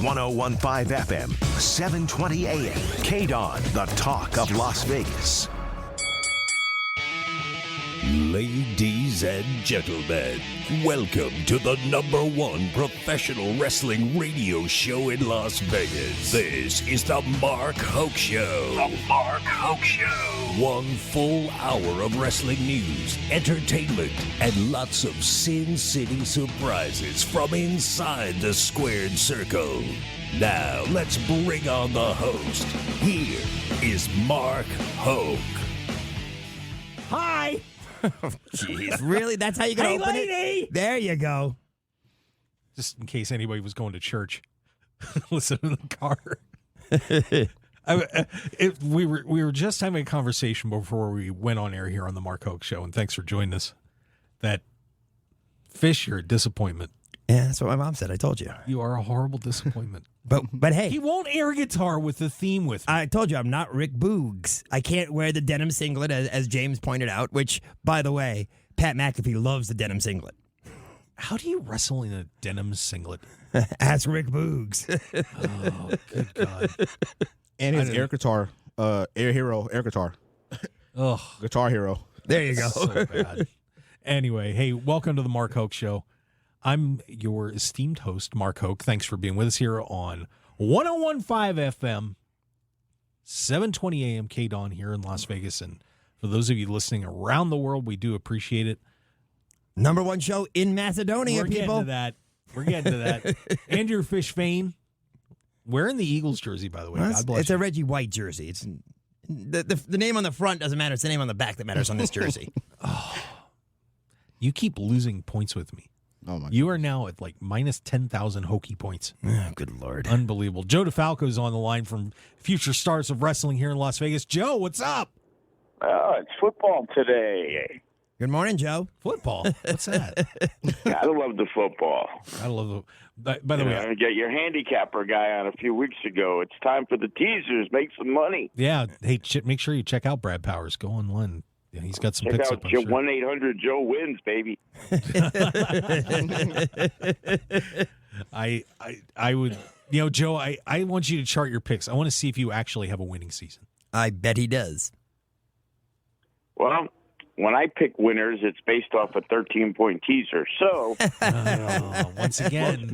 1015 FM, 720 AM. KDON, the talk of Las Vegas. Ladies and gentlemen, welcome to the #1 professional wrestling radio show in Las Vegas. This is the Mark Hoke Show. The Mark Hoke Show. 1 full hour of wrestling news, entertainment, and lots of Sin City surprises from inside the squared circle. Now, let's bring on the host. Here is Mark Hoke. Hi. Jeez, really? That's how you're going to open it? There you go. Just in case anybody was going to church, listen to the car. We were just having a conversation before we went on air here on the Mark Hoke Show, and thanks for joining us. That Fish, you're a disappointment. Yeah, that's what my mom said. I told you. You are a horrible disappointment. But hey. He won't air guitar with the theme with me. I told you I'm not Rick Boogs. I can't wear the denim singlet, as James pointed out, which, by the way, Pat McAfee loves the denim singlet. How do you wrestle in a denim singlet? Ask Rick Boogs. Oh, good God. And his air guitar, air guitar. Ugh. Guitar hero. There you go. So bad. Anyway, hey, welcome to the Mark Hoke Show. I'm your esteemed host, Mark Hoke. Thanks for being with us here on 1015 FM, 720 AM KDON here in Las Vegas. And for those of you listening around the world, we do appreciate it. #1 show in Macedonia, people. We're getting to that. Andrew Fish Fane, wearing the Eagles jersey, by the way. Well, God bless it's you. a Reggie White jersey. It's the name on the front doesn't matter. It's the name on the back that matters on this jersey. You keep losing points with me. Oh my! You are now at like minus 10,000 hokey points. Oh, good Lord. Unbelievable. Joe DeFalco's on the line from Future Stars of Wrestling here in Las Vegas. Joe, what's up? It's football today. Good morning, Joe. Football? What's that? Gotta love the football. I love the. By the way, Get your handicapper guy on a few weeks ago. It's time for the teasers. Make some money. yeah. Hey, make sure you check out Brad Powers. Go online. Yeah, he's got some Check picks out up. I'm sure. 1-800-JOE wins, baby. I would, Joe. I want you to chart your picks. I want to see if you actually have a winning season. I bet he does. Well, when I pick winners, it's based off a 13-point teaser. So Once again,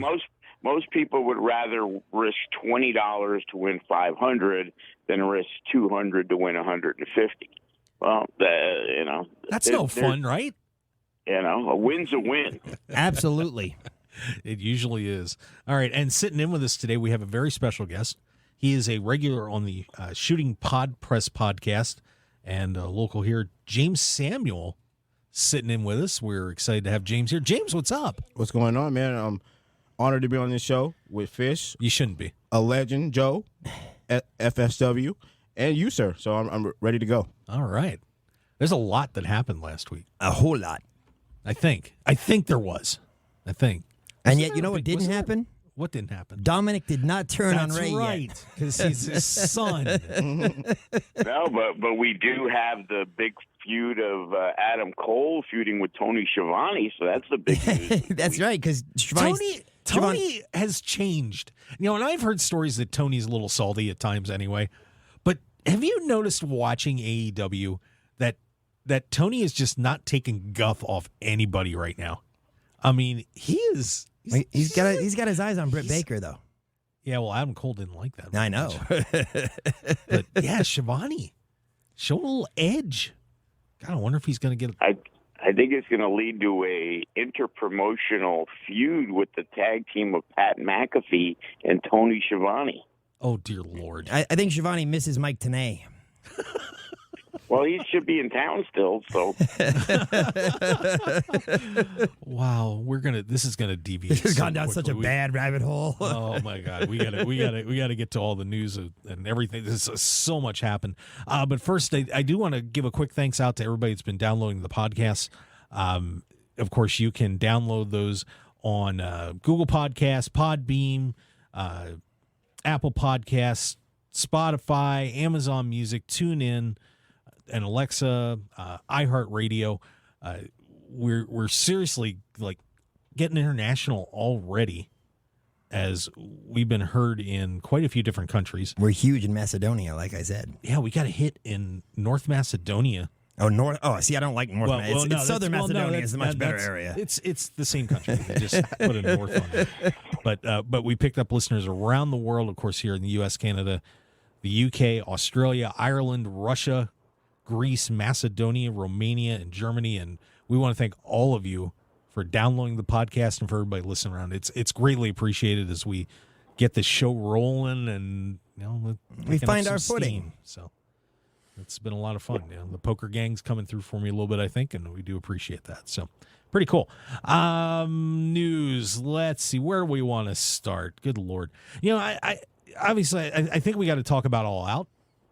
most people would rather risk $20 to win $500 than risk $200 to win $150. Well, that's no fun, right? A win's a win. Absolutely. It usually is. All right, and sitting in with us today, we have a very special guest. He is a regular on the Shooting Pod Press podcast and local here, James Samuel, sitting in with us. We're excited to have James here. James, what's up? What's going on, man? I'm honored to be on this show with Fish, You shouldn't be. a legend, Joe, at FSW, and you, sir. So I'm ready to go. All right. There's a lot that happened last week. A whole lot. I think there was. I think. And yet, you know what didn't happen? What didn't happen? Dominic did not turn That's on Ray right, yet. because he's his son. No, but we do have the big feud of Adam Cole feuding with Tony Schiavone, so that's the big news. That's right, because Tony has changed. And I've heard stories that Tony's a little salty at times anyway. But have you noticed watching AEW that Tony is just not taking guff off anybody right now? I mean, he is. He's got his eyes on Britt Baker, though. Yeah, well, Adam Cole didn't like that. I know. But yeah, Schiavone, show a little edge. God, I wonder if he's going to get. I think it's going to lead to a interpromotional feud with the tag team of Pat McAfee and Tony Schiavone. Oh dear Lord! I think Schiavone misses Mike Tenay. Well, he should be in town still, so. Wow, this is gonna deviate. This has so gone down quickly. such a bad rabbit hole. Oh my God, we gotta get to all the news and everything. There's so much happened. But first, I do want to give a quick thanks out to everybody that's been downloading the podcast. Of course, you can download those on Google Podcasts, Podbean, Apple Podcasts, Spotify, Amazon Music, TuneIn, and Alexa, iHeartRadio. We're seriously like getting international already. as we've been heard in quite a few different countries. We're huge in Macedonia, like I said. Yeah, we got a hit in North Macedonia. Oh, North. Oh, see, I don't like North. It's Southern Macedonia is a much better area. It's the same country. They just put a North on it. But we picked up listeners around the world, of course, here in the U.S., Canada, the UK, Australia, Ireland, Russia, Greece, Macedonia, Romania, and Germany. And we want to thank all of you for downloading the podcast and for everybody listening around. It's greatly appreciated as we get this show rolling and we find our footing. So it's been a lot of fun. The poker gang's coming through for me a little bit, I think, and we do appreciate that. So pretty cool. News. Let's see where we want to start. Good Lord. I obviously I think we got to talk about All Out.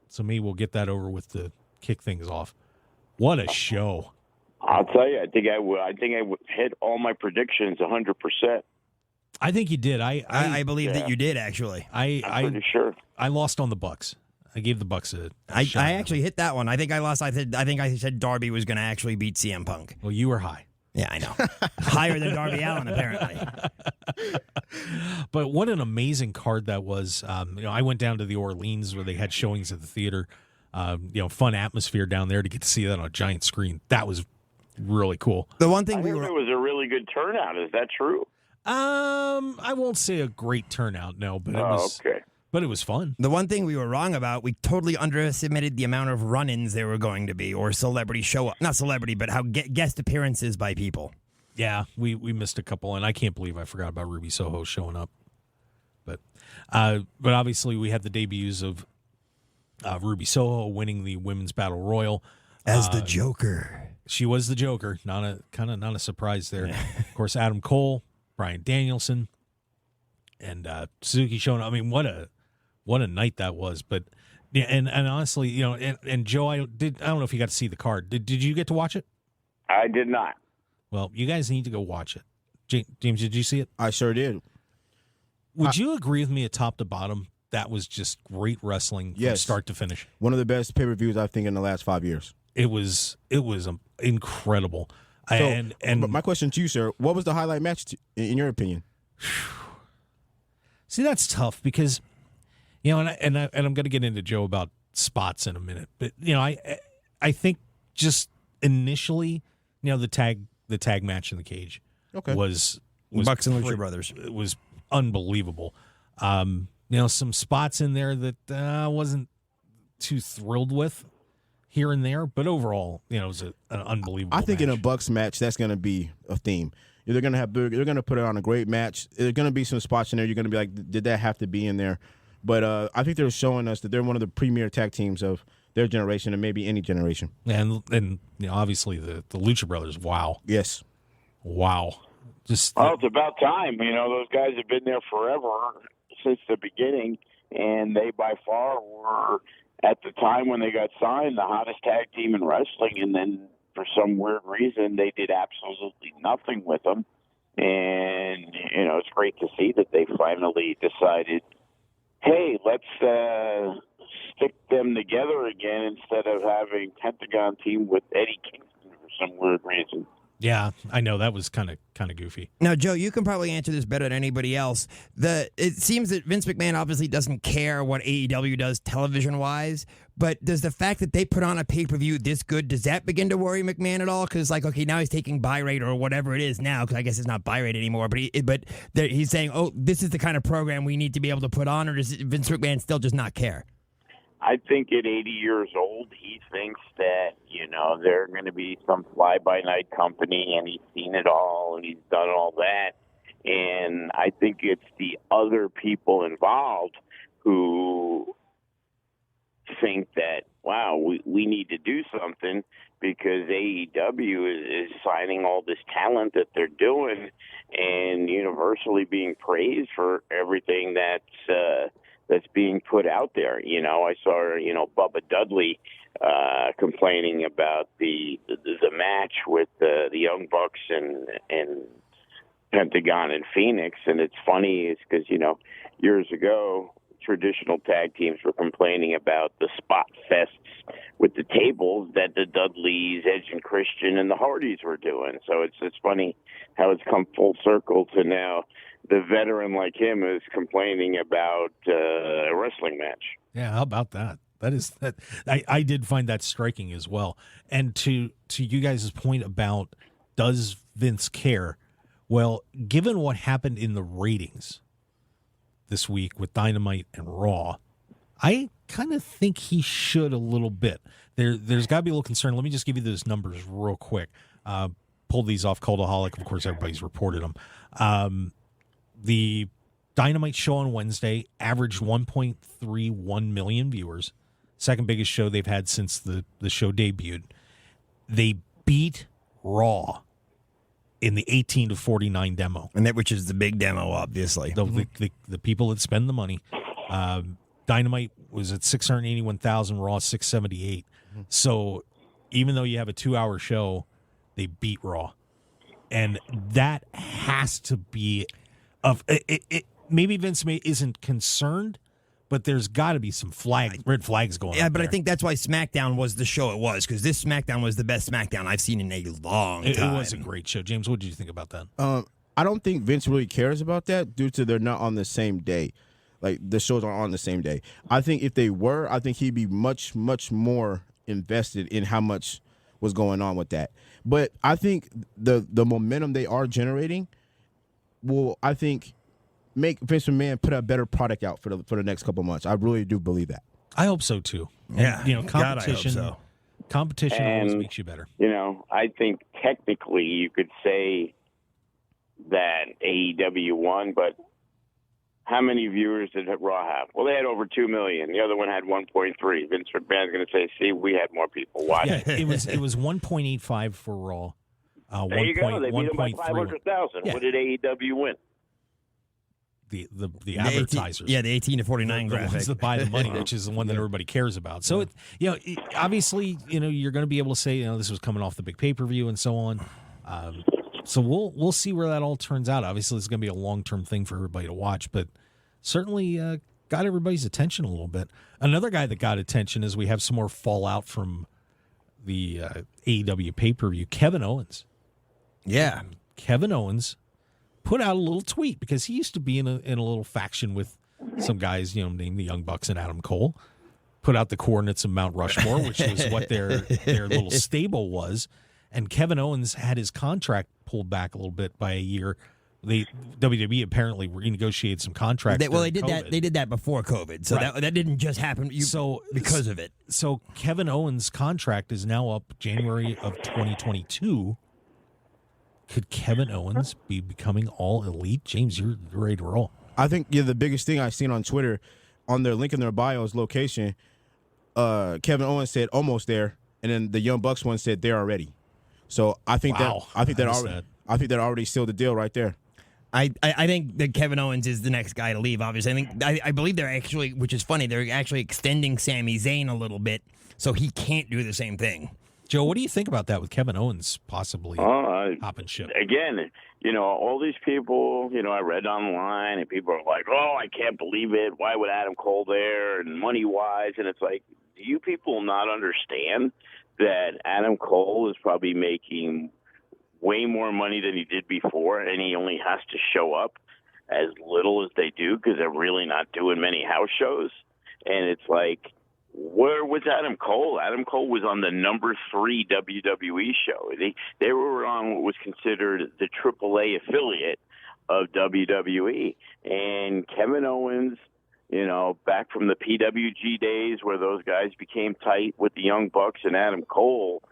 So maybe we'll get that over with to kick things off. What a show. I'll tell you, I think I hit all my predictions 100%. I think you did. I believe that you did, actually. I'm pretty sure. I lost on the Bucks. I gave the Bucks a I shot. I actually hit that one. I think I lost. I think I said Darby was going to actually beat CM Punk. Well, you were high. Yeah, I know. Higher than Darby Allin, apparently. But what an amazing card that was. I went down to the Orleans where they had showings at the theater. Fun atmosphere down there to get to see that on a giant screen. That was really cool. The one thing it was a really good turnout. Is that true? I won't say a great turnout, no, but it was okay. But it was fun. The one thing we were wrong about, we totally underestimated the amount of run-ins there were going to be, or celebrity show-up. Not celebrity, but how guest appearances by people. Yeah, we missed a couple, and I can't believe I forgot about Ruby Soho showing up. But obviously we had the debuts of Ruby Soho winning the Women's Battle Royal. As the Joker. She was the Joker. Not a surprise there. Of course, Adam Cole, Bryan Danielson, and Suzuki showing up. I mean, what a night that was. But yeah, and honestly, and Joe, I don't know if you got to see the card. Did you get to watch it? I did not. Well, you guys need to go watch it. James, did you see it? I sure did. Would you agree with me at top to bottom? That was just great wrestling from start to finish. One of the best pay-per-views I think in the last 5 years. It was incredible. So, and but my question to you, sir, what was the highlight match in your opinion? See, that's tough because, and I'm going to get into Joe about spots in a minute, but I think just initially, the tag match in the cage, was Bucks and Lucha Brothers. It was unbelievable. Some spots in there that I wasn't too thrilled with here and there, but overall, it was an unbelievable. I think match. in a Bucks match, that's going to be a theme. They're going to put it on a great match. There's going to be some spots in there. You're going to be like, did that have to be in there? But I think they're showing us that they're one of the premier tag teams of their generation and maybe any generation. And obviously the Lucha Brothers. Wow. Yes. Wow. It's about time. Those guys have been there forever since the beginning, and they by far were, at the time when they got signed, the hottest tag team in wrestling. And then for some weird reason, they did absolutely nothing with them. And, it's great to see that they finally decided, hey, let's stick them together again instead of having Pentagon team with Eddie Kingston for some weird reason. Yeah, I know that was kind of goofy. Now, Joe, you can probably answer this better than anybody else. It seems that Vince McMahon obviously doesn't care what AEW does television-wise, but does the fact that they put on a pay-per-view this good, does that begin to worry McMahon at all? Because, now he's taking buy rate or whatever it is now, because I guess it's not buy rate anymore, but he's saying, oh, this is the kind of program we need to be able to put on, or does Vince McMahon still just not care? I think at 80 years old, he thinks that, they're going to be some fly-by-night company, and he's seen it all, and he's done all that. And I think it's the other people involved who think that, wow, we need to do something because AEW is signing all this talent that they're doing and universally being praised for everything that's being put out there. I saw, Bubba Dudley complaining about the match with the Young Bucks and Pentagon and Phoenix. And it's funny is because, years ago, traditional tag teams were complaining about the spot fests with the tables that the Dudleys, Edge and Christian, and the Hardys were doing. So it's funny how it's come full circle to now the veteran like him is complaining about a wrestling match. Yeah, how about that? That I did find that striking as well. And to you guys' point about does Vince care? Well, given what happened in the ratings this week with Dynamite and Raw, I kind of think he should a little bit. There's got to be a little concern. Let me just give you those numbers real quick. Pulled these off Cultaholic. Of course, everybody's reported them. The Dynamite show on Wednesday averaged 1.31 million viewers. Second biggest show they've had since the show debuted. They beat Raw in the 18 to 49 demo. And that, which is the big demo, obviously. The people that spend the money. Dynamite was at 681,000, Raw 678. So even though you have a 2-hour show, they beat Raw. And that has to be maybe Vince isn't concerned, but there's got to be some red flags going on. Yeah, but there. I think that's why SmackDown was the show it was, because this SmackDown was the best SmackDown I've seen in a long time. It was a great show. James, what did you think about that? I don't think Vince really cares about that due to they're not on the same day. Like, the shows are on the same day. I think if they were, I think he'd be much, much more invested in how much was going on with that. But I think the momentum they are generating will, I think, make Vince McMahon put a better product out for the next couple of months. I really do believe that. I hope so too. Yeah, competition. God, I hope so. Competition always makes you better. I think technically you could say that AEW won, but how many viewers did Raw have? Well, they had over 2 million. The other one had 1.3. Vince McMahon's going to say, "See, we had more people watching." Yeah, it was 1.85 for Raw. There you go. They beat them by 500,000. Yeah. What did AEW win? The advertisers. The 18 to 49 the graphic. ones that buy the money, which is the one that everybody cares about. So, obviously, you're going to be able to say, this was coming off the big pay-per-view and so on. So we'll see where that all turns out. Obviously, it's going to be a long-term thing for everybody to watch, but certainly got everybody's attention a little bit. Another guy that got attention is we have some more fallout from the AEW pay-per-view, Kevin Owens. Yeah. Kevin Owens put out a little tweet because he used to be in a little faction with some guys, named the Young Bucks and Adam Cole. Put out the coordinates of Mount Rushmore, which was what their little stable was. And Kevin Owens had his contract pulled back a little bit by a year. WWE apparently renegotiated some contracts. They did that. They did that before COVID, so Right. that didn't just happen. Because of it. So Kevin Owens' contract is now up January of 2022. Could Kevin Owens be becoming all elite? James, you're ready to roll. I think the biggest thing I've seen on Twitter, on their link in their bio's location, Kevin Owens said almost there, and then the Young Bucks one said they're already. So I think that already sealed the deal right there. I think that Kevin Owens is the next guy to leave, obviously. I believe they're actually, which is funny, they're actually extending Sami Zayn a little bit so he can't do the same thing. Joe, what do you think about that with Kevin Owens possibly hopping ship? Again, all these people, I read online, and people are like, "Oh, I can't believe it. Why would Adam Cole there?" And money-wise, and it's like, do you people not understand that Adam Cole is probably making way more money than he did before, and he only has to show up as little as they do because they're really not doing many house shows? And it's like, where was Adam Cole? Adam Cole was on the number 3 WWE show. They were on what was considered the AAA affiliate of WWE. And Kevin Owens, back from the PWG days where those guys became tight with the Young Bucks and Adam Cole,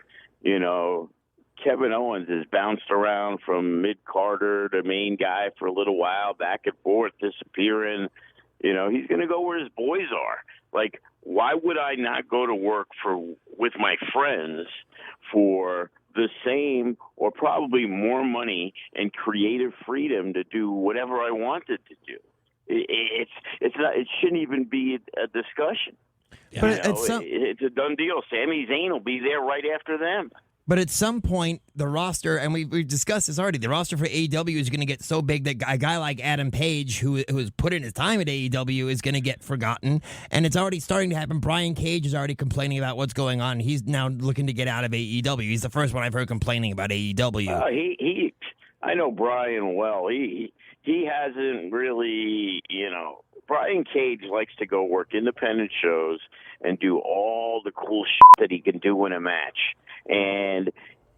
Kevin Owens has bounced around from mid-Carter to main guy for a little while, back and forth, disappearing. He's going to go where his boys are. Like, why would I not go to work with my friends for the same or probably more money and creative freedom to do whatever I wanted to do? It's not. It shouldn't even be a discussion. But it's a done deal. Sami Zayn will be there right after them. But at some point, the roster, and we've discussed this already, the roster for AEW is going to get so big that a guy like Adam Page, who has put in his time at AEW, is going to get forgotten. And it's already starting to happen. Brian Cage is already complaining about what's going on. He's now looking to get out of AEW. He's the first one I've heard complaining about AEW. I know Brian well. He he hasn't really, Brian Cage likes to go work independent shows and do all the cool shit that he can do in a match. And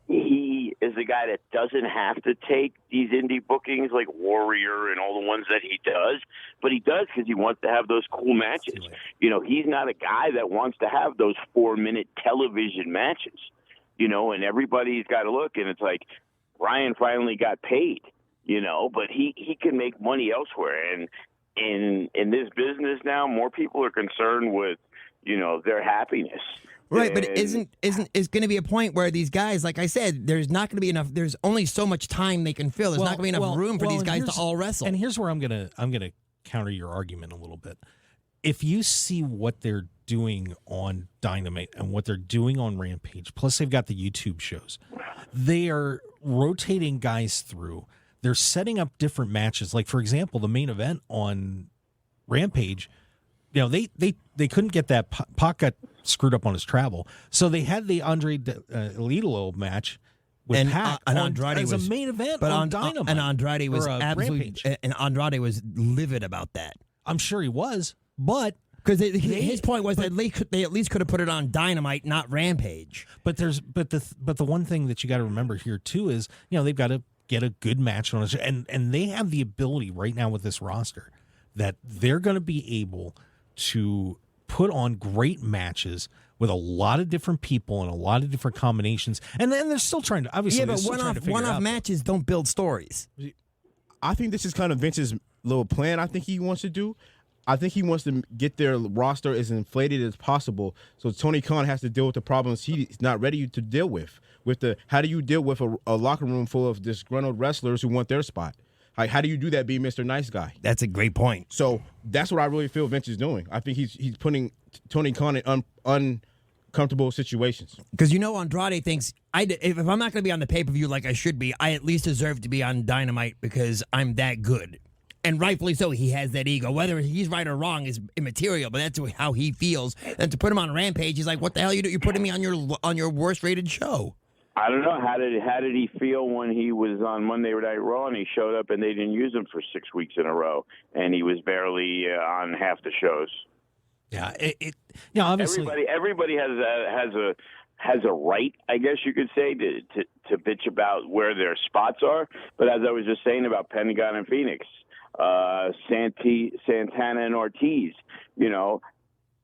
he is a guy that doesn't have to take these indie bookings like Warrior and all the ones that he does, but he does because he wants to have those cool matches. He's not a guy that wants to have those 4-minute television matches, and everybody's got to look, and it's like Brian finally got paid, but he can make money elsewhere. And in this business now, more people are concerned with, their happiness. Right, but is going to be a point where these guys, like I said, there's not going to be enough. There's only so much time they can fill. There's not going to be enough room for these guys to all wrestle. And here's where I'm gonna counter your argument a little bit. If you see what they're doing on Dynamite and what they're doing on Rampage, plus they've got the YouTube shows, they are rotating guys through. They're setting up different matches. Like, for example, the main event on Rampage, they couldn't get that. Pac got screwed up on his travel, so they had the Andrade Idolo match with Pac and Andrade as was a main event but on Dynamite. And Andrade was absolutely, and Andrade was livid about that. I'm sure he was, but because his point was that they at least could have put it on Dynamite, not Rampage. But the one thing that you got to remember here too is they've got to get a good match on it, and they have the ability right now with this roster that they're going to be able to put on great matches with a lot of different people and a lot of different combinations, and then they're still trying to obviously. Yeah, but one-off matches don't build stories. I think this is kind of Vince's little plan. I think he wants to do. I think he wants to get their roster as inflated as possible. So Tony Khan has to deal with the problems he's not ready to deal with. How do you deal with a locker room full of disgruntled wrestlers who want their spot? Like, how do you do that being Mr. Nice Guy? That's a great point. So that's what I really feel Vince is doing. I think he's putting Tony Khan in uncomfortable situations. Because Andrade thinks, if I'm not going to be on the pay-per-view like I should be, I at least deserve to be on Dynamite because I'm that good. And rightfully so, he has that ego. Whether he's right or wrong is immaterial, but that's how he feels. And to put him on Rampage, he's like, "What the hell you do? You're putting me on your worst rated show." I don't know. How did he feel when he was on Monday Night Raw and he showed up and they didn't use him for 6 weeks in a row and he was barely on half the shows? Yeah, obviously everybody has a right, I guess you could say, to bitch about where their spots are. But as I was just saying about Pentagon and Phoenix, Santana and Ortiz,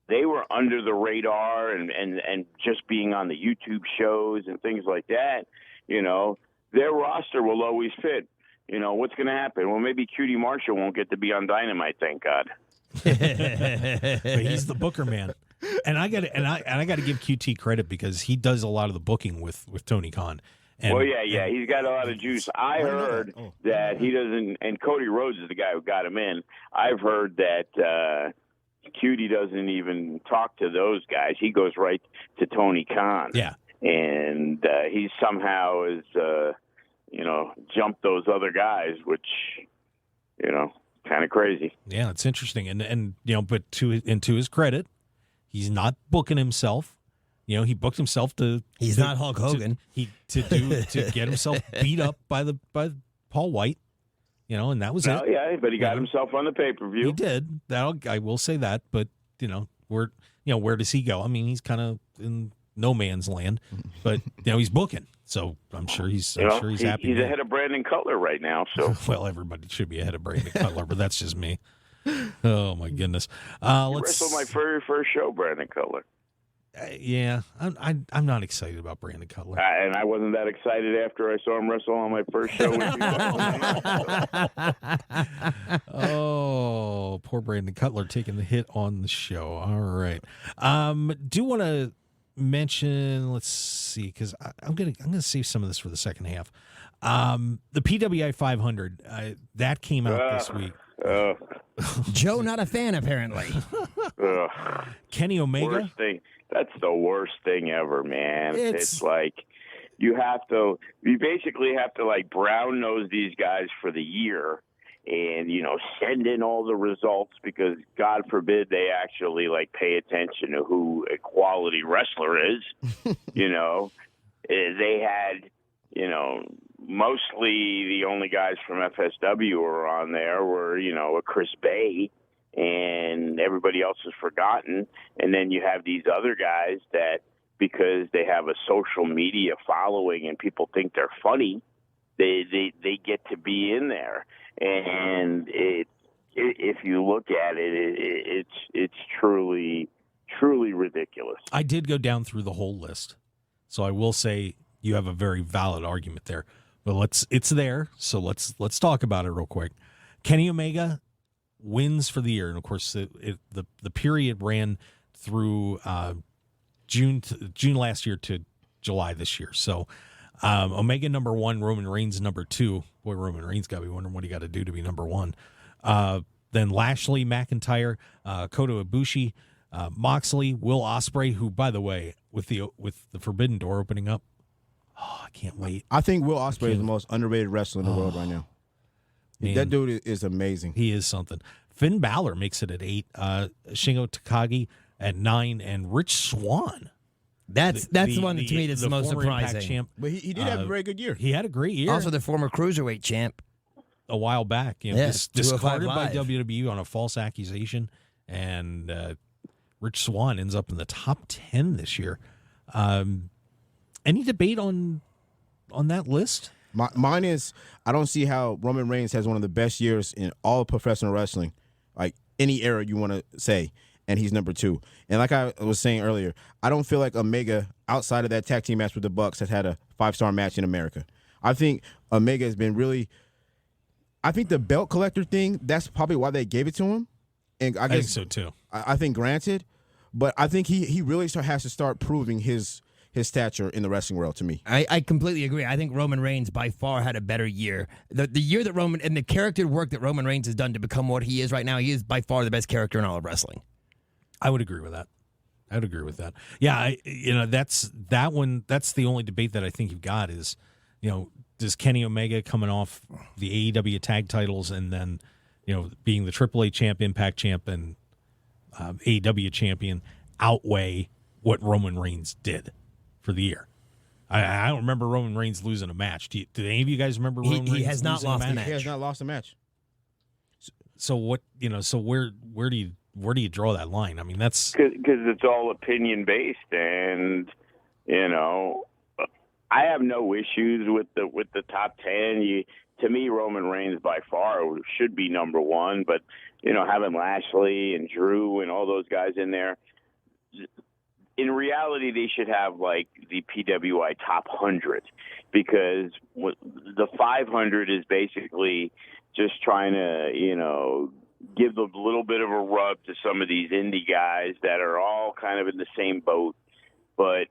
they were under the radar and just being on the YouTube shows and things like that, their roster will always fit. What's going to happen? Well, maybe Cutie Marshall won't get to be on Dynamite, thank God. But he's the booker man. And I got to give QT credit because he does a lot of the booking with Tony Khan. And, he's got a lot of juice. I heard that he doesn't, and Cody Rhodes is the guy who got him in. I've heard that Cutie doesn't even talk to those guys. He goes right to Tony Khan. Yeah. And he somehow has, jumped those other guys, which, kind of crazy. Yeah, it's interesting. And but to his credit, he's not booking himself. He booked himself to. He's not Hulk Hogan. To get himself beat up by Paul White. And that was it. Yeah, but he got himself on the pay-per-view. He did. I will say that. But where does he go? I mean, he's kind of in no man's land. But he's booking, so I'm sure he's happy. He's ahead of Brandon Cutler right now. So well, everybody should be ahead of Brandon Cutler, but that's just me. Oh my goodness! Let's wrestled my very first show, Brandon Cutler. Yeah, I'm not excited about Brandon Cutler, and I wasn't that excited after I saw him wrestle on my first show with you. Oh, poor Brandon Cutler taking the hit on the show. All right, do want to mention? Let's see, because I'm gonna save some of this for the second half. The PWI 500 that came out this week. Joe, not a fan apparently. Kenny Omega. Worst thing. That's the worst thing ever, man. It's like you basically have to like brown nose these guys for the year and, send in all the results because God forbid they actually like pay attention to who a quality wrestler is. They had, mostly the only guys from FSW who were on there were, a Chris Bay, and everybody else is forgotten. And then you have these other guys that, because they have a social media following and people think they're funny, they get to be in there. And if you look at it, it's truly ridiculous. I did go down through the whole list, so I will say you have a very valid argument there. But it's there, so let's talk about it real quick. Kenny Omega wins for the year, and of course the period ran through June last year to July this year. So Omega number 1, Roman Reigns number 2. Boy, Roman Reigns got to be wondering what he got to do to be number 1. Then Lashley, McIntyre, Kota Ibushi, Moxley, Will Ospreay, who, by the way, with the Forbidden Door opening up, I can't wait. I think Will Ospreay is the most underrated wrestler in the world right now. Man, that dude is amazing. He is something. Finn Balor makes it at 8. Shingo Takagi at 9, and Rich Swann. That's the one that, to me, that's the most surprising. Champ, but he did have a very good year. He had a great year. Also, the former cruiserweight champ. A while back, discarded by WWE on a false accusation, and Rich Swann ends up in the top 10 this year. Any debate on that list? Mine is, I don't see how Roman Reigns has one of the best years in all of professional wrestling, like any era you want to say, and he's number 2. And like I was saying earlier, I don't feel like Omega, outside of that tag team match with the Bucks, has had a 5-star match in America. I think Omega has been really... I think the belt collector thing, that's probably why they gave it to him. And I think so, too. I think granted, but I think he really has to start proving his stature in the wrestling world to me. I completely agree. I think Roman Reigns by far had a better year. The year that Roman, and the character work that Roman Reigns has done to become what he is right now, he is by far the best character in all of wrestling. I would agree with that. Yeah, that's the only debate that I think you've got is, does Kenny Omega coming off the AEW tag titles and then, being the AAA champ, Impact champ, and AEW champion outweigh what Roman Reigns did for the year? I don't remember Roman Reigns losing a match. Do any of you guys remember Roman Reigns? He has not lost a match. He has not lost a match. So what? So where do you draw that line? I mean, that's because it's all opinion based, and I have no issues with the top 10. To me, Roman Reigns by far should be number 1, but having Lashley and Drew and all those guys in there, in reality, they should have like the PWI top 100, because the 500 is basically just trying to give a little bit of a rub to some of these indie guys that are all kind of in the same boat, but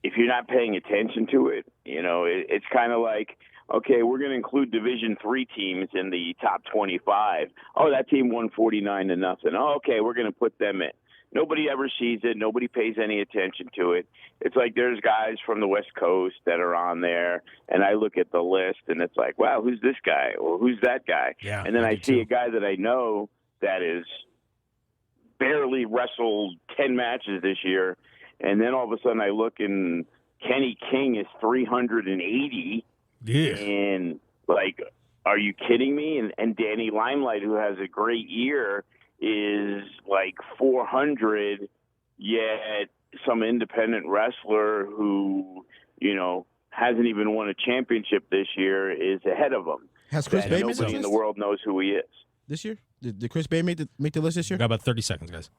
if you're not paying attention to it, it's kind of like, okay, we're going to include Division III teams in the top 25. Oh, that team won 49-0. Oh, okay, we're going to put them in. Nobody ever sees it. Nobody pays any attention to it. It's like there's guys from the West Coast that are on there, and I look at the list, and it's like, wow, who's this guy? Or who's that guy? Yeah, and then I see a guy that I know that is barely wrestled 10 matches this year, and then all of a sudden I look and Kenny King is 380. Yeah. And, like, are you kidding me? And Danny Limelight, who has a great year, is like 400, yet some independent wrestler who, hasn't even won a championship this year is ahead of him. Has Chris Bay made nobody in the world knows who he is. This year? Did Chris Bay make the list this year? Got about 30 seconds, guys.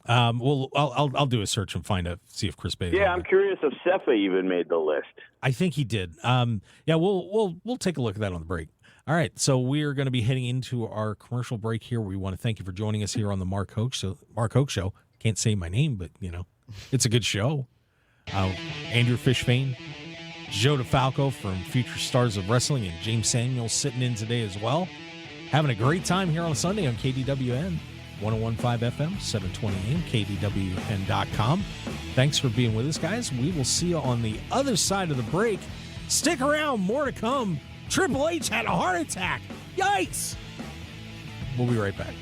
Well, I'll do a search and see if Chris Bay. Yeah, I'm curious if Cepha even made the list. I think he did. Yeah, we'll take a look at that on the break. All right, so we are going to be heading into our commercial break here. We want to thank you for joining us here on the Mark Hoke Show. Can't say my name, but it's a good show. Andrew Fishbane, Joe DeFalco from Future Stars of Wrestling, and James Samuel sitting in today as well. Having a great time here on Sunday on KDWN. 101.5 FM, 720 AM, KDWN.com. Thanks for being with us, guys. We will see you on the other side of the break. Stick around, more to come. Triple H had a heart attack. Yikes! We'll be right back.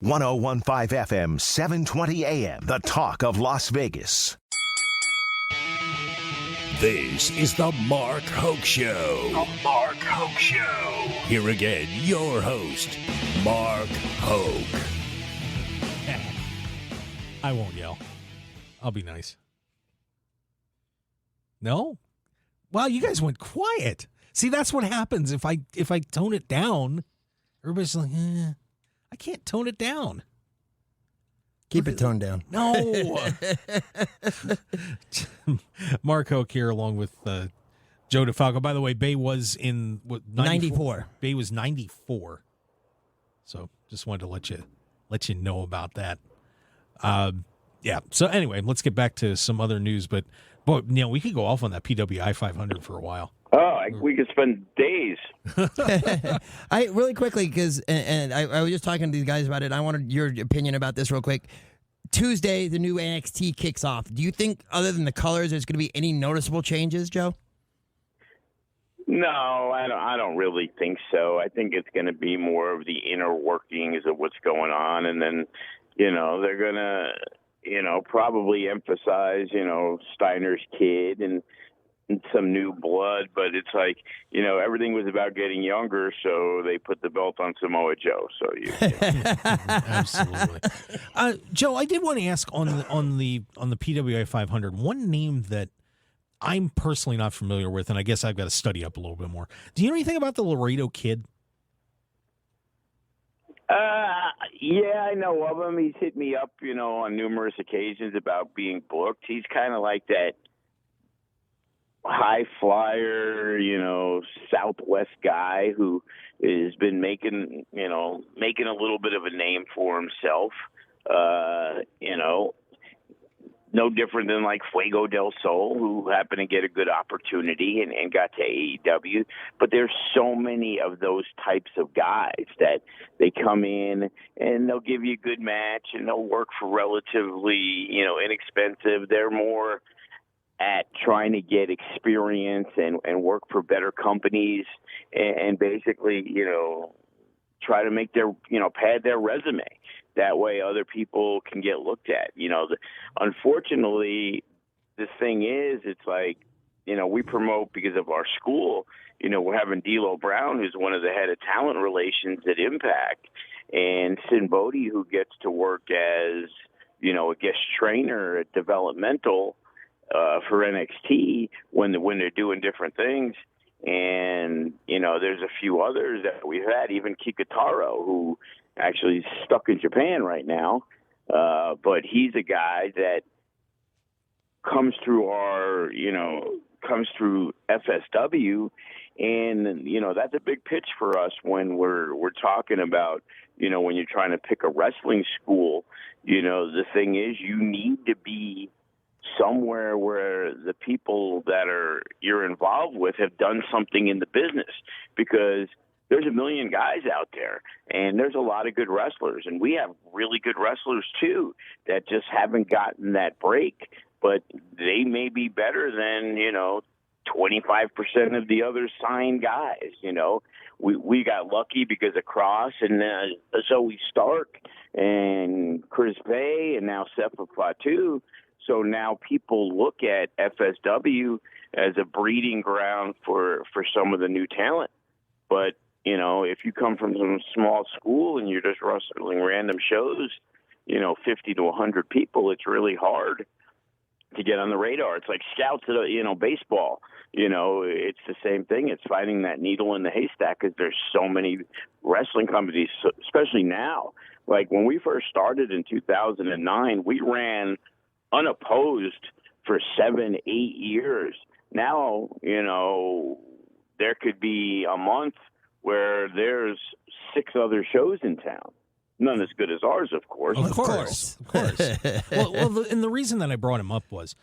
1015 FM, 720 AM, the talk of Las Vegas. This is the Mark Hoke Show. The Mark Hoke Show. Here again, your host, Mark Hoke. I won't yell. I'll be nice. No? Wow, you guys went quiet. See, that's what happens if I tone it down. Everybody's like, I can't tone it down. Keep it toned down. No. Mark Hoke here along with Joe DeFalco. By the way, Bay was in 94. Bay was 94. So just wanted to let you know about that. Yeah. So anyway, let's get back to some other news. But boy, we could go off on that PWI 500 for a while. Oh, we could spend days. I really quickly, because I was just talking to these guys about it. I wanted your opinion about this real quick. Tuesday, the new NXT kicks off. Do you think, other than the colors, there's going to be any noticeable changes, Joe? No, I don't really think so. I think it's going to be more of the inner workings of what's going on, and then, they're going to, probably emphasize, Steiner's kid and some new blood, but it's like, everything was about getting younger, so they put the belt on Samoa Joe. So Absolutely. Joe, I did want to ask on the PWI 500, one name that I'm personally not familiar with, and I guess I've got to study up a little bit more. Do you know anything about the Laredo Kid? Yeah, I know of him. He's hit me up, on numerous occasions about being booked. He's kind of like that high flyer, Southwest guy who has been making a little bit of a name for himself. No different than like Fuego del Sol, who happened to get a good opportunity and got to AEW. But there's so many of those types of guys that they come in and they'll give you a good match and they'll work for relatively, inexpensive. They're more at trying to get experience and work for better companies and basically, try to make their, pad their resume. That way other people can get looked at. Unfortunately, the thing is, it's like, we promote because of our school. We're having D'Lo Brown, who's one of the head of talent relations at Impact, and Sin Bodhi, who gets to work as, a guest trainer at developmental for NXT when they're doing different things. And, there's a few others that we've had, even Kikutaro, who actually is stuck in Japan right now. But he's a guy that comes through comes through FSW. And, that's a big pitch for us when we're talking about, when you're trying to pick a wrestling school. The thing is, you need to be somewhere where the people that you're involved with have done something in the business, because there's a million guys out there and there's a lot of good wrestlers, and we have really good wrestlers too that just haven't gotten that break, but they may be better than, 25% of the other signed guys. We got lucky because of Cross and Zoe Stark and Chris Bay and now Sefa Fatu. So now people look at FSW as a breeding ground for some of the new talent. But, if you come from some small school and you're just wrestling random shows, 50 to 100 people, it's really hard to get on the radar. It's like scouts at baseball. It's the same thing. It's finding that needle in the haystack because there's so many wrestling companies, especially now. Like when we first started in 2009, we ran unopposed for 7-8 years. Now, there could be a month where there's 6 other shows in town. None as good as ours, of course. Of course. Well, and the reason that I brought him up was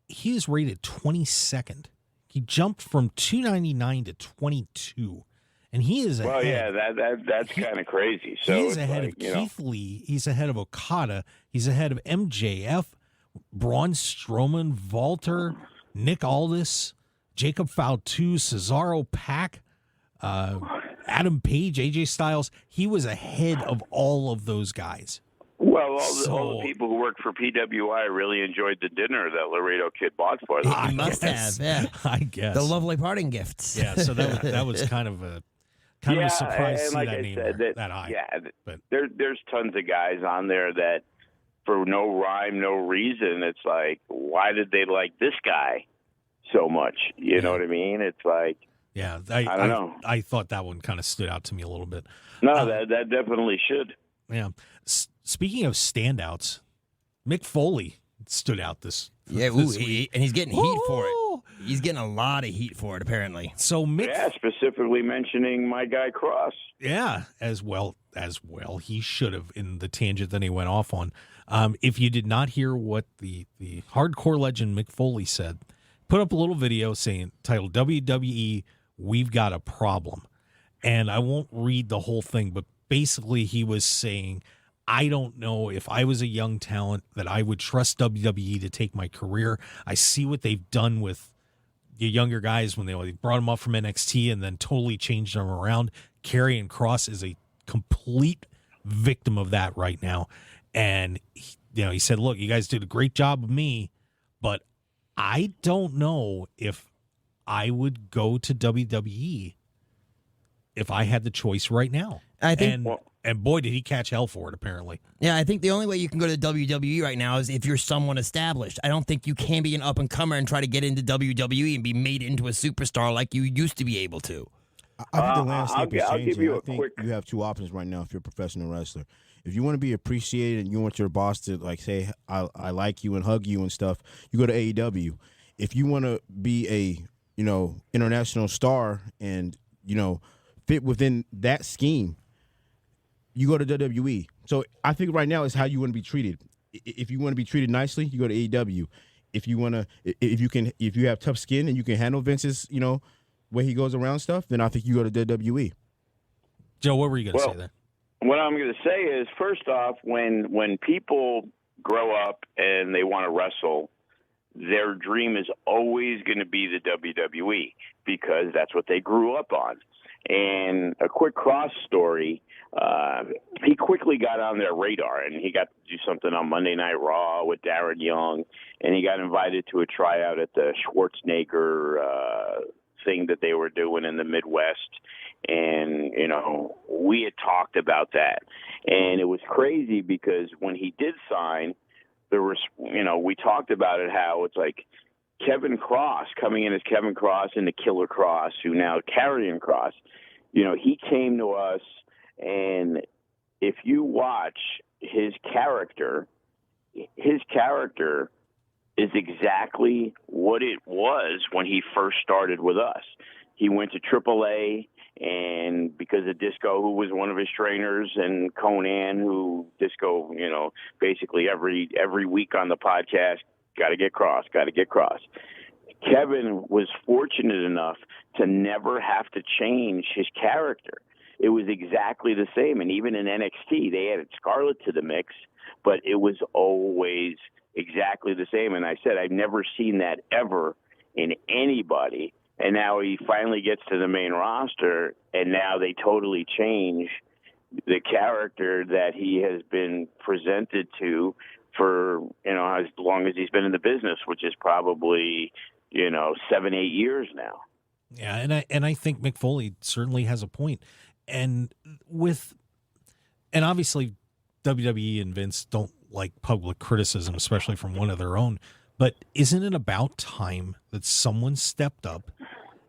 he was rated 22nd. He jumped from 299 to 22. And he is ahead. Well, yeah, that's kind of crazy. So he's ahead of Keith Lee. He's ahead of Okada. He's ahead of MJF, Braun Strowman, Walter, Nick Aldis, Jacob Fatu, Cesaro, Pac, Adam Page, AJ Styles, he was ahead of all of those guys. Well, all the people who worked for PWI really enjoyed the dinner that Laredo Kid bought for them. He must have, yeah. I guess. The lovely parting gifts. Yeah, so that was kind of a surprise to see like that I name said, that high. Yeah, but there's tons of guys on there that, for no rhyme, no reason, it's like, why did they like this guy so much? You know what I mean? It's like, yeah, I don't know. I thought that one kind of stood out to me a little bit. No, that definitely should. Yeah. Speaking of standouts, Mick Foley stood out this week. And he's getting heat for it. He's getting a lot of heat for it, apparently. So Mick, specifically mentioning my guy Cross. Yeah, as well he should have, in the tangent that he went off on. If you did not hear what the hardcore legend Mick Foley said, put up a little video titled WWE We've Got a Problem. And I won't read the whole thing, but basically he was saying, I don't know if I was a young talent that I would trust WWE to take my career. I see what they've done with the younger guys when they brought them up from NXT and then totally changed them around. Karrion Kross is a complete victim of that right now. And he said, look, you guys did a great job of me, but I don't know if I would go to WWE if I had the choice right now. I think, and boy, did he catch hell for it, apparently. Yeah, I think the only way you can go to WWE right now is if you're someone established. I don't think you can be an up-and-comer and try to get into WWE and be made into a superstar like you used to be able to. I think the landscape is changing. Give you I think you have two options right now if you're a professional wrestler. If you want to be appreciated and you want your boss to say, I like you and hug you and stuff, you go to AEW. If you want to be a international star and fit within that scheme, you go to WWE. So I think right now is how you want to be treated. If you want to be treated nicely, you go to AEW. If you have tough skin and you can handle Vince's, way he goes around stuff, then I think you go to WWE. Joe, what were you going to say there? What I'm going to say is, first off, when people grow up and they want to wrestle, their dream is always going to be the WWE because that's what they grew up on. And a quick Cross story, he quickly got on their radar, and he got to do something on Monday Night Raw with Darren Young, and he got invited to a tryout at the Schwarzenegger thing that they were doing in the Midwest. And, we had talked about that. And it was crazy because when he did sign, there was, we talked about it, how it's like Kevin Cross coming in as Kevin Cross and the Killer Cross, who now Karrion Kross. He came to us, and if you watch his character is exactly what it was when he first started with us. He went to AAA, and because of Disco, who was one of his trainers, and Conan, who Disco, basically every week on the podcast, got to get Cross. Kevin was fortunate enough to never have to change his character. It was exactly the same. And even in NXT, they added Scarlett to the mix, but it was always exactly the same. And I said, I've never seen that ever in anybody. And now he finally gets to the main roster, and now they totally change the character that he has been presented to for, as long as he's been in the business, which is probably, 7-8 years now. Yeah, and I think Mick Foley certainly has a point. And obviously WWE and Vince don't like public criticism, especially from one of their own. But isn't it about time that someone stepped up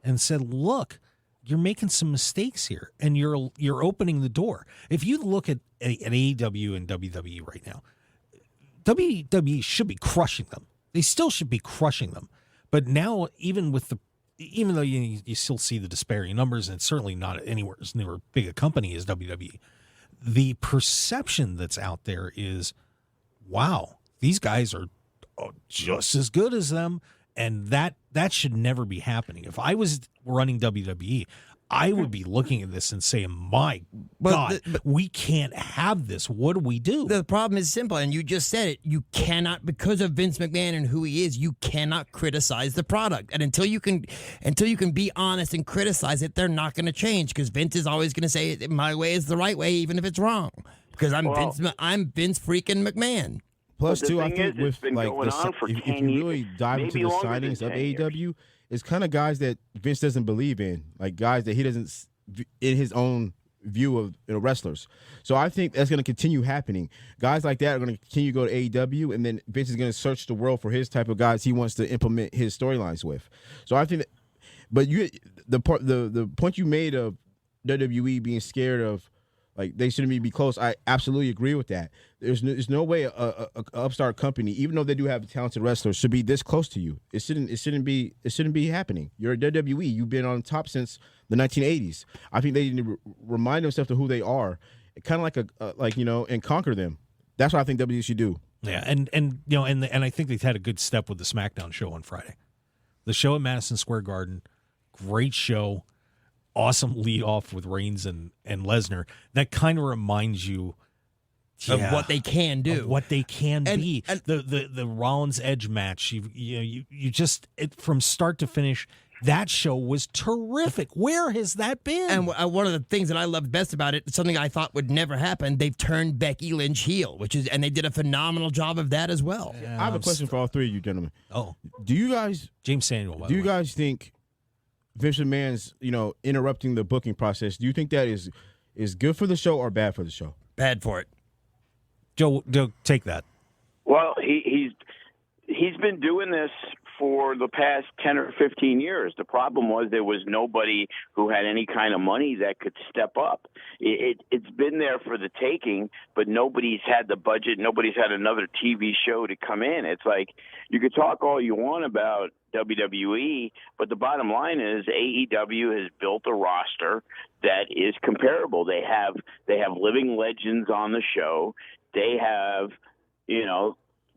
and said, look, you're making some mistakes here, and you're opening the door. If you look at AEW and WWE right now, WWE should be crushing them. They still should be crushing them. But now, even though you still see the disparity in numbers, and it's certainly not anywhere as near big a company as WWE, the perception that's out there is, wow, these guys are just as good as them, and that should never be happening. If I was running WWE, I would be looking at this and saying, my God, we can't have this. What do we do? The problem is simple, and you just said it. You cannot, because of Vince McMahon and who he is, you cannot criticize the product. And until you can be honest and criticize it, they're not going to change, because Vince is always going to say my way is the right way, even if it's wrong. Because I'm Vince freaking McMahon. Plus, too, I think with like if you really dive into the signings of AEW, it's kind of guys that Vince doesn't believe in, like guys that he doesn't in his own view of wrestlers. So I think that's going to continue happening. Guys like that are going to continue to go to AEW, and then Vince is going to search the world for his type of guys he wants to implement his storylines with. So I think that, but the point you made of WWE being scared of, like, they shouldn't be close. I absolutely agree with that. There's no way a upstart company, even though they do have talented wrestlers, should be this close to you. It shouldn't be happening. You're a WWE. You've been on top since the 1980s. I think they need to remind themselves of who they are, kind of like and conquer them. That's what I think WWE should do. Yeah, and I think they've had a good step with the SmackDown show on Friday. The show at Madison Square Garden, great show. Awesome lead off with Reigns and Lesnar. That kind of reminds you of what they can do, of what they can be. And the Rollins Edge match. You just from start to finish, that show was terrific. Where has that been? And one of the things that I loved best about it, something I thought would never happen, they've turned Becky Lynch heel, and they did a phenomenal job of that as well. I have a question for all three of you gentlemen. Oh, do you guys, James Samuel? Do you guys think Vince McMahon's, interrupting the booking process, do you think that is good for the show or bad for the show? Bad for it. Joe, take that. Well, he's been doing this for the past 10 or 15 years. The problem was there was nobody who had any kind of money that could step up. It's been there for the taking, but nobody's had the budget. Nobody's had another TV show to come in. It's like you could talk all you want about WWE, but the bottom line is AEW has built a roster that is comparable. They have living legends on the show. They have,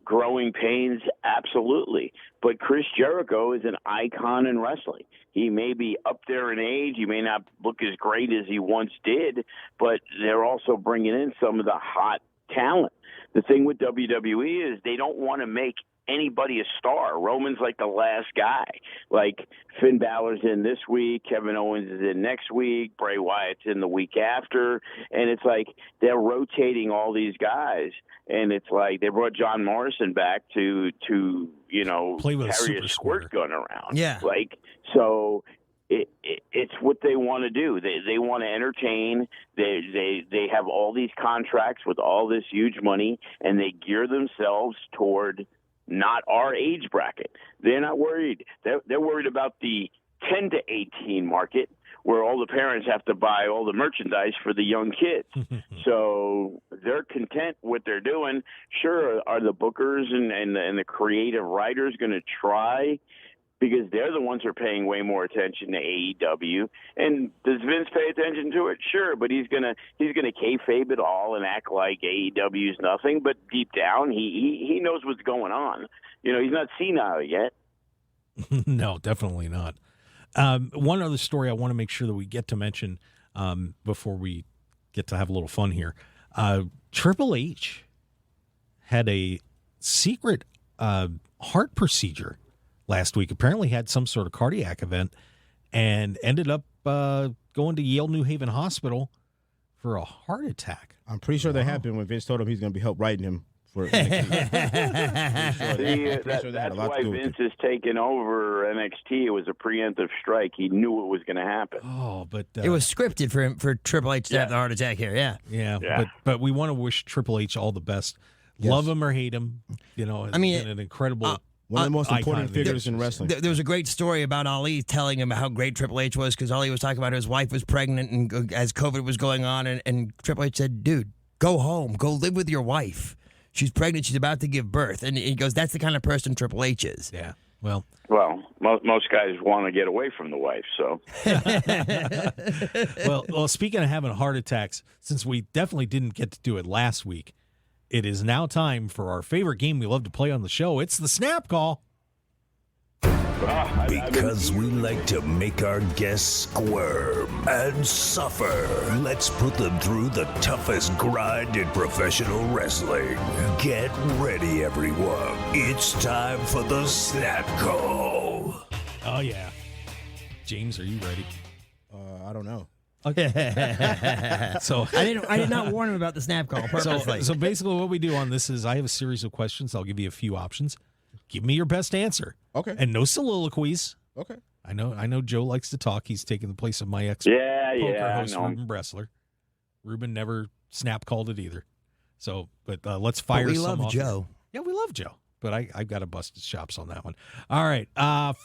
growing pains, absolutely. But Chris Jericho is an icon in wrestling. He may be up there in age. He may not look as great as he once did, but they're also bringing in some of the hot talent. The thing with WWE is they don't want to make anybody a star. Roman's like the last guy. Like Finn Balor's in this week, Kevin Owens is in next week, Bray Wyatt's in the week after, and it's like they're rotating all these guys. And it's like they brought John Morrison back to play with carry a squirt gun around. Yeah, like so. It's what they want to do. They want to entertain. They have all these contracts with all this huge money, and they gear themselves toward not our age bracket. They're not worried. They're worried about the 10 to 18 market, where all the parents have to buy all the merchandise for the young kids. So they're content with what they're doing. Sure, are the bookers and the creative writers going to try? Because they're the ones who are paying way more attention to AEW. And does Vince pay attention to it? Sure, but he's gonna kayfabe it all and act like AEW is nothing. But deep down, he knows what's going on. He's not senile yet. No, definitely not. One other story I want to make sure that we get to mention before we get to have a little fun here. Triple H had a secret heart procedure last week. Apparently had some sort of cardiac event and ended up going to Yale New Haven Hospital for a heart attack. I'm pretty sure that happened when Vince told him he's going to be help writing him for That's why Vince is taking over NXT. It was a preemptive strike. He knew it was going to happen. Oh, but it was scripted for Triple H to have the heart attack here. Yeah. But we want to wish Triple H all the best. Yes. Love him or hate him, I mean, an incredible. One of the most important figures in wrestling. There was a great story about Ali telling him how great Triple H was, because Ali was talking about his wife was pregnant and as COVID was going on, and Triple H said, dude, go home. Go live with your wife. She's pregnant. She's about to give birth. And he goes, that's the kind of person Triple H is. Yeah. Well, most guys want to get away from the wife, so. well, speaking of having heart attacks, since we definitely didn't get to do it last week, it is now time for our favorite game we love to play on the show. It's the Snapcall. Because we like to make our guests squirm and suffer. Let's put them through the toughest grind in professional wrestling. Get ready, everyone. It's time for the Snapcall. Oh, yeah. James, are you ready? I don't know. So I did not warn him about the snap call purposely. So basically what we do on this is I have a series of questions. I'll give you a few options. Give me your best answer. Okay. And no soliloquies. Okay. I know Joe likes to talk. He's taking the place of my Yeah, poker I host, know. Ruben Bressler. Ruben never snap called it either. So, but let's fire we some love off. Joe. Yeah, we love Joe. But I've got to bust his chops on that one. All right.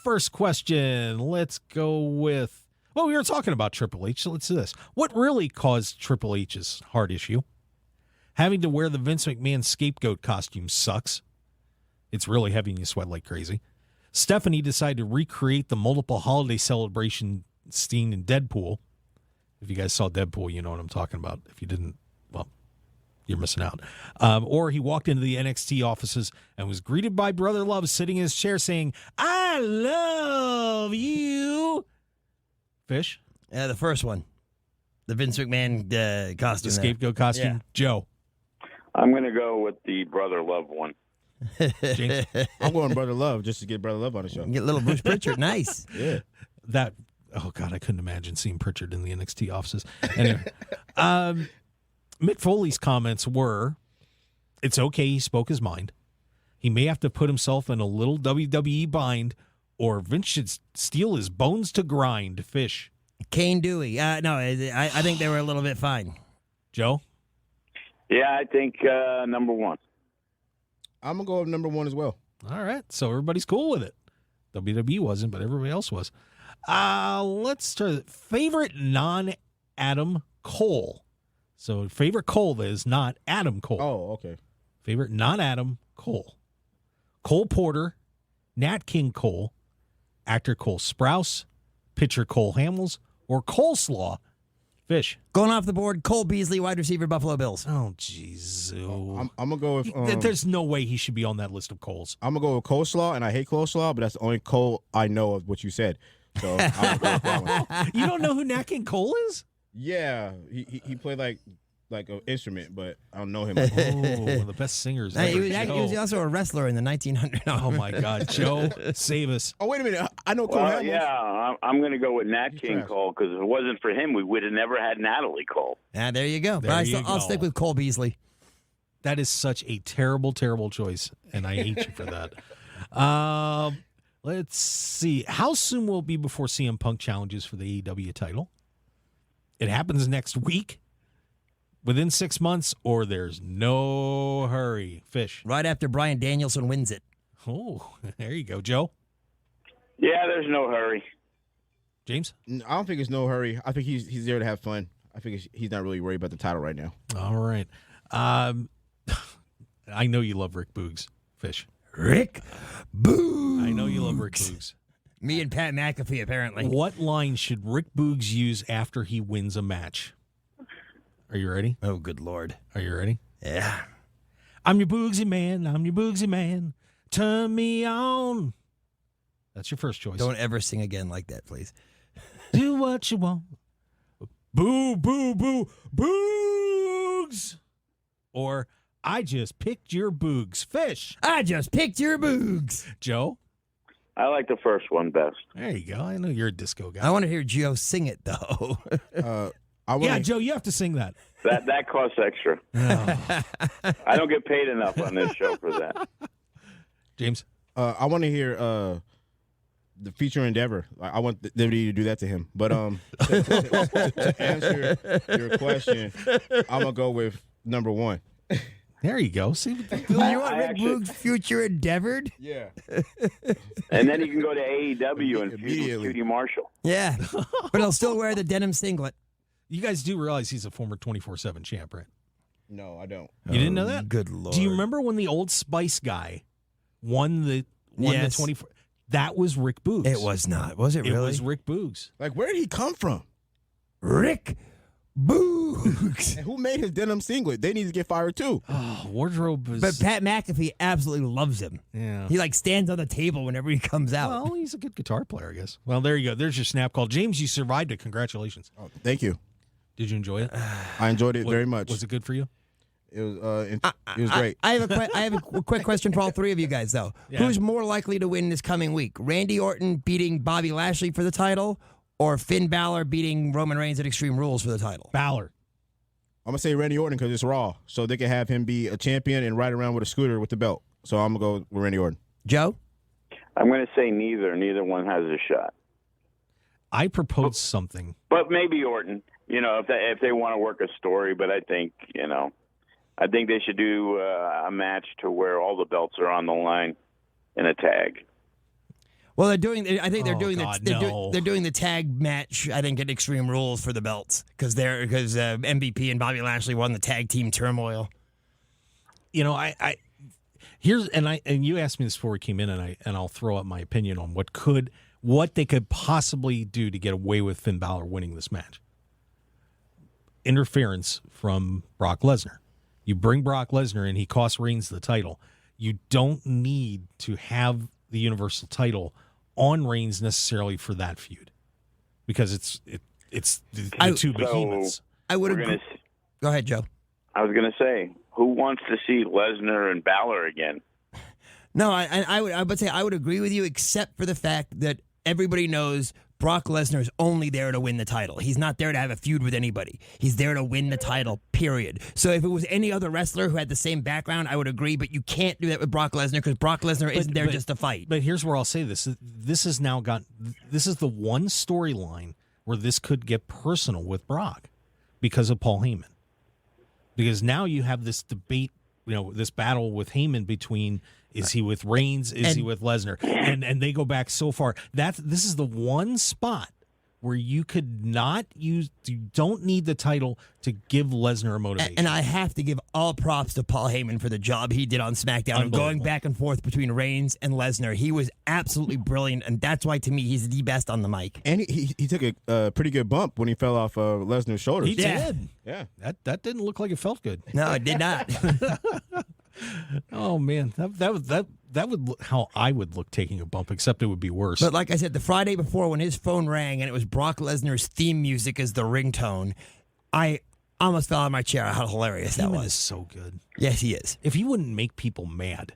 First question. Let's go with, well, we were talking about Triple H, so let's do this. What really caused Triple H's heart issue? Having to wear the Vince McMahon scapegoat costume sucks. It's really having you sweat like crazy. Stephanie decided to recreate the multiple holiday celebration scene in Deadpool. If you guys saw Deadpool, you know what I'm talking about. If you didn't, well, you're missing out. Or he walked into the NXT offices and was greeted by Brother Love sitting in his chair saying, "I love you." Fish? Yeah, the first one. The Vince McMahon costume. The scapegoat costume? Yeah. Joe? I'm going to go with the Brother Love one. James? I'm going Brother Love just to get Brother Love on the show. Get little Bruce Pritchard. Nice. Yeah. That, oh God, I couldn't imagine seeing Pritchard in the NXT offices. Anyway, Mick Foley's comments were, it's okay he spoke his mind. He may have to put himself in a little WWE bind, or Vince should steal his bones to grind. Fish. Kane Dewey. No, I think they were a little bit fine. Joe? Yeah, I think number one. I'm going to go with number one as well. All right, so everybody's cool with it. WWE wasn't, but everybody else was. Let's start. Favorite non-Adam Cole. So favorite Cole that is not Adam Cole. Oh, okay. Favorite non-Adam Cole. Cole Porter, Nat King Cole, actor Cole Sprouse, pitcher Cole Hamels, or Coleslaw. Fish. Going off the board, Cole Beasley, wide receiver, Buffalo Bills. Oh, jeez. I'm going to go with... There's no way he should be on that list of Coles. I'm going to go with coleslaw, and I hate coleslaw, but that's the only Cole I know of what you said. So I'm going to go with that one. You don't know who Nat King Cole is? Yeah. He played like an instrument, but I don't know him. Oh, one of the best singers. He ever. was Joe. also a wrestler in the 1900s. Oh, my God. Joe, save us. Oh, wait a minute. I know Cole Well, Hamels. yeah, I'm going to go with Nat King trash. Cole, because if it wasn't for him, we would have never had Natalie Cole. There you go. There But you I'll go. stick with Cole Beasley. That is such a terrible, terrible choice, and I hate you for that. Let's see. How soon will it be before CM Punk challenges for the AEW title? It happens next week, within 6 months, or there's no hurry. Fish. Right after Bryan Danielson wins it. Oh, there you go. Joe? Yeah, there's no hurry. James? I don't think it's no hurry. I think he's there to have fun. I think he's not really worried about the title right now. All right. I know you love Rick Boogs. Fish. Rick Boogs. I know you love Rick Boogs. Me and Pat McAfee, apparently. What line should Rick Boogs use after he wins a match? Are you ready? Oh, good Lord. Are you ready? Yeah. I'm your Boogsy man. I'm your Boogsy man. Turn me on. That's your first choice. Don't ever sing again like that, please. Do what you want. Boo, boo, boo, Boogs. Or I just picked your Boogs. Fish. I just picked your Boogs. Joe? I like the first one best. There you go. I know you're a disco guy. I want to hear Gio sing it, though. Yeah, Joe, you have to sing that. That costs extra. I don't get paid enough on this show for that. James? I want to hear the feature endeavor. I want WWE to do that to him. But to answer your question, I'm gonna go with number one. There you go. See, You want I Rick actually- Boogs' future endeavored? Yeah. And then you can go to AEW and feud with Immediately. Judy Marshall. Yeah. But he'll still wear the denim singlet. you guys do realize he's a former 24/7 champ, right? No, I don't. You didn't know that? Good Lord. Do you remember when the Old Spice guy won the Yes. 24? That was Rick Boogs. It was not. Was it It really? was Rick Boogs. Like, where did he come from? Rick Boogs. And who made his denim singlet? They need to get fired too. Oh, wardrobe is. But Pat McAfee absolutely loves him. Yeah. He stands on the table whenever he comes out. Well, he's a good guitar player, I guess. Well, there you go. There's your snap call. James, you survived it. Congratulations. Oh, thank you. Did you enjoy it? I enjoyed it very much. Was it good for you? It was great. I have a quick question for all three of you guys, though. Yeah. Who's more likely to win this coming week? Randy Orton beating Bobby Lashley for the title, or Finn Balor beating Roman Reigns at Extreme Rules for the title? Balor. I'm gonna say Randy Orton because it's Raw, so they can have him be a champion and ride around with a scooter with the belt. So I'm gonna go with Randy Orton. Joe? I'm going to say neither. Neither one has a shot. I proposed something. But maybe Orton, if they want to work a story. But I think, I think they should do a match to where all the belts are on the line in a tag. Well, they're doing. I think they're Oh, doing God, they're doing the tag match. I think at Extreme Rules for the belts because MVP and Bobby Lashley won the tag team turmoil. I here's and you asked me this before we came in, and I'll throw out my opinion on what they could possibly do to get away with Finn Balor winning this match. Interference from Brock Lesnar. You bring Brock Lesnar in, he costs Reigns the title. You don't need to have the Universal title on Reigns necessarily for that feud, because it's the two behemoths. I would agree. Go ahead, Joe. I was going to say, who wants to see Lesnar and Balor again? No, I would say I would agree with you, except for the fact that everybody knows Brock Lesnar is only there to win the title. He's not there to have a feud with anybody. He's there to win the title, period. So if it was any other wrestler who had the same background, I would agree, but you can't do that with Brock Lesnar because Brock Lesnar isn't there just to fight. But here's where I'll say this. This is the one storyline where this could get personal with Brock because of Paul Heyman. Because now you have this debate, this battle with Heyman between is he with Reigns, is he with Lesnar? And they go back so far. This is the one spot where you don't need the title to give Lesnar a motivation. And I have to give all props to Paul Heyman for the job he did on SmackDown of going back and forth between Reigns and Lesnar. He was absolutely brilliant, and that's why, to me, he's the best on the mic. And he took a pretty good bump when he fell off Lesnar's shoulders. He did. Yeah. That didn't look like it felt good. No, it did not. Oh man, that would look how I would look taking a bump, except it would be worse. But like I said, the Friday before when his phone rang and it was Brock Lesnar's theme music as the ringtone, I almost fell out of my chair how hilarious that Heyman was. is so good. Yes, he is. If he wouldn't make people mad,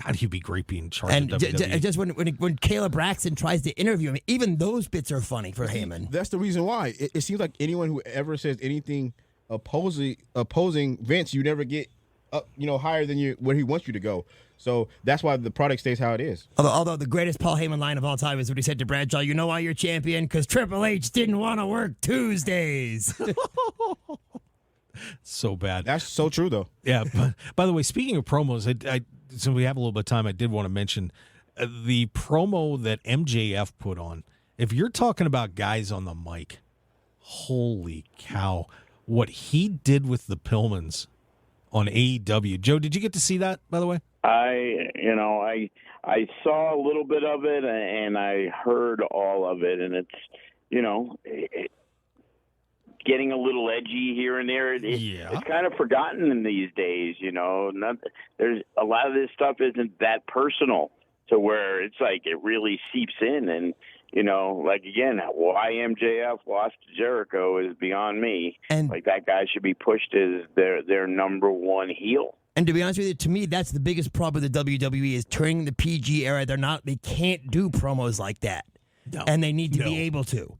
God, he'd be great being in charge And of WWE. just when Caleb Braxton tries to interview him, even those bits are funny for Heyman. That's the reason why. It seems like anyone who ever says anything opposing Vince, you never get up, higher than where he wants you to go. So that's why the product stays how it is. Although the greatest Paul Heyman line of all time is what he said to Bradshaw, "You know why you're champion? Because Triple H didn't want to work Tuesdays." So bad. That's so true, though. Yeah. But, by the way, speaking of promos, so we have a little bit of time. I did want to mention the promo that MJF put on. If you're talking about guys on the mic, holy cow, what he did with the Pillmans on AEW. Joe, did you get to see that, by the way? I saw a little bit of it and I heard all of it, and it's, getting a little edgy here and there. It's kind of forgotten in these days, there's a lot of this stuff isn't that personal to where it's like it really seeps in. And, again, why MJF lost to Jericho is beyond me. And that guy should be pushed as their number one heel. And to be honest with you, to me, that's the biggest problem with the WWE is during the PG era, they can't do promos like that. No. And they need to be able to.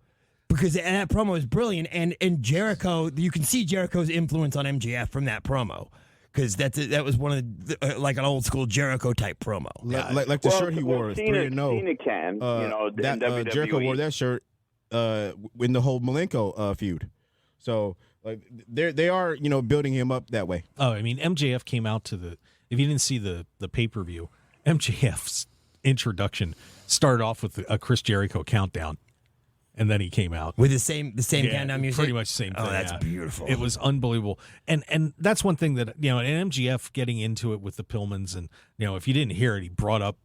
Because that promo is brilliant. And Jericho, you can see Jericho's influence on MJF from that promo. Because that was one of the, like an old school Jericho type promo. Like the shirt he wore is 3-0. Cena can, that WWE. Jericho wore that shirt in the whole Malenko feud. So they are building him up that way. Oh, I mean, MJF came out to if you didn't see the pay-per-view, MJF's introduction started off with a Chris Jericho countdown. And then he came out with the same countdown music. Pretty much the same thing. Oh, that's beautiful. It was unbelievable. And that's one thing that, and MGF getting into it with the Pillmans, and if you didn't hear it, he brought up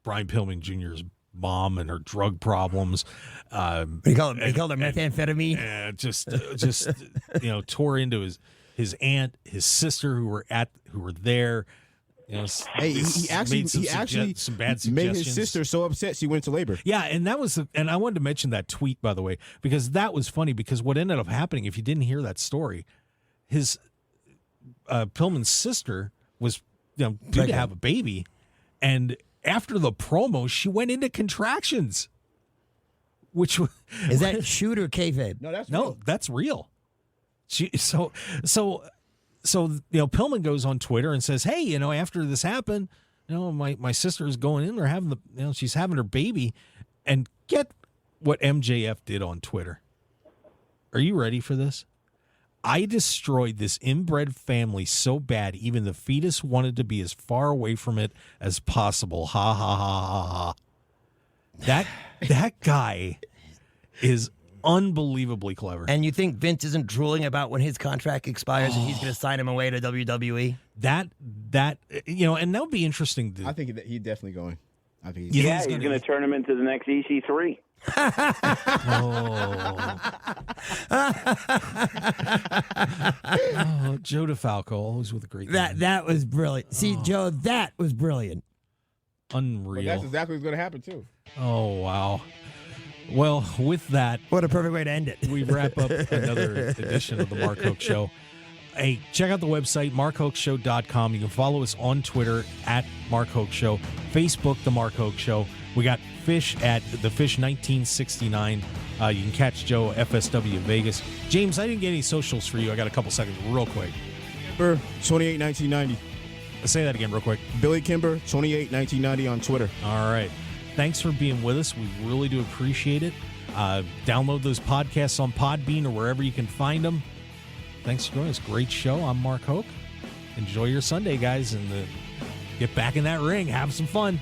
Brian Pillman Jr.'s mom and her drug problems. He called her methamphetamine. And just tore into his aunt, his sister who were there. Hey, he actually some bad suggestions. made his sister so upset she went to labor. Yeah, and and I wanted to mention that tweet, by the way, because that was funny. Because what ended up happening, if you didn't hear that story, his Pillman's sister was due to have a baby, and after the promo, she went into contractions. Which is that shoot or kayfabe? That's real. Pillman goes on Twitter and says, "Hey, after this happened, my sister is going in. They're having she's having her baby," and get what MJF did on Twitter. Are you ready for this? I destroyed this inbred family so bad, even the fetus wanted to be as far away from it as possible. Ha ha ha ha ha. That guy is unbelievably clever. And you think Vince isn't drooling about when his contract expires and he's going to sign him away to WWE? And that would be interesting. I think he's definitely going. I think he's going to turn him into the next EC3. Joe DeFalco, always with a great name. That was brilliant. See, Joe, that was brilliant. Unreal. Well, that's exactly what's going to happen, too. Oh, wow. Well, with that... What a perfect way to end it. We wrap up another edition of the Mark Hoke Show. Hey, check out the website, markhokeshow.com. You can follow us on Twitter at Mark Hoke Show, Facebook, The Mark Hoke Show. We got Fish at The Fish 1969. You can catch Joe FSW Vegas. James, I didn't get any socials for you. I got a couple seconds real quick. 28 1990. Say that again real quick. Billy Kimber, 28 1990 on Twitter. All right. Thanks for being with us. We really do appreciate it. Download those podcasts on Podbean or wherever you can find them. Thanks for joining us. Great show. I'm Mark Hoke. Enjoy your Sunday, guys, and get back in that ring. Have some fun.